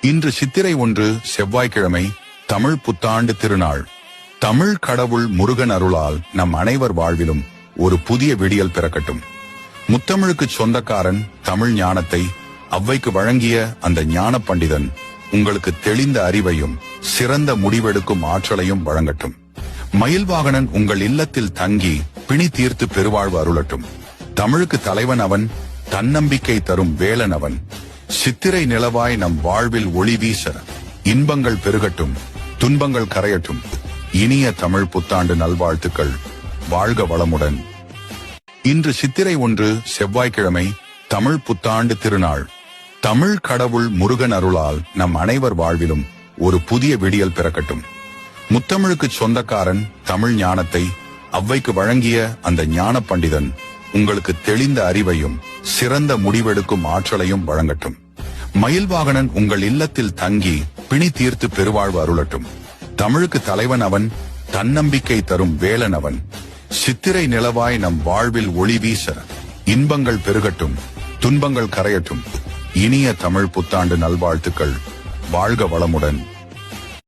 இன்று சித்திரை 1 செவ்வாய்க்கிழமை, தமிழ் புத்தாண்டு திருநாள். தமிழ் கடவுள் முருகன் அருளால் நம் அனைவர் வாழ்விலும் ஒரு புதிய விடியல் பிறக்கட்டும். முத்தமிழுக்கு சொந்தக்காரன் தமிழ் ஞானத்தை அவ்வைக்கு வழங்கிய அந்த ஞான பண்டிதன் உங்களுக்கு தெளிந்த அறிவையும் சிறந்த முடிவெடுக்கும் ஆற்றலையும் வழங்கட்டும். மயில்வாகனன் உங்கள் இல்லத்தில் தங்கி பிணி தீர்த்து பெருவாழ்வு அருளட்டும். தமிழுக்கு தலைவன் அவன், தன்னம்பிக்கை தரும் வேலன் அவன். சித்திரை நிலவாய் நம் வாழ்வில் ஒளி வீச இன்பங்கள் பெருகட்டும், துன்பங்கள் கரையட்டும். இனிய தமிழ் புத்தாண்டு நல்வாழ்த்துக்கள். வாழ்க வளமுடன். இன்று சித்திரை 1 செவ்வாய்க்கிழமை, தமிழ் புத்தாண்டு திருநாள். தமிழ் கடவுள் முருகன் அருளால் நம் அனைவர் வாழ்விலும் ஒரு புதிய விடியல் பிறக்கட்டும். முத்தமிழுக்கு சொந்தக்காரன் தமிழ் ஞானத்தை அவ்வைக்கு வழங்கிய அந்த ஞான பண்டிதன் உங்களுக்கு தெளிந்த அறிவையும் சிறந்த முடிவெடுக்கும் ஆற்றலையும் வழங்கட்டும். மயில்வாகனன் உங்கள் இல்லத்தில் தங்கி பிணி தீர்த்து பெருவாழ்வு அருளட்டும். தமிழுக்கு தலைவன் அவன், தன்னம்பிக்கை தரும் வேலன் அவன். சித்திரை நிலவாய் நம் வாழ்வில் ஒளி வீச இன்பங்கள் பெருகட்டும், துன்பங்கள் கரையட்டும். இனிய தமிழ் புத்தாண்டு நல்வாழ்த்துக்கள். வாழ்க வளமுடன்.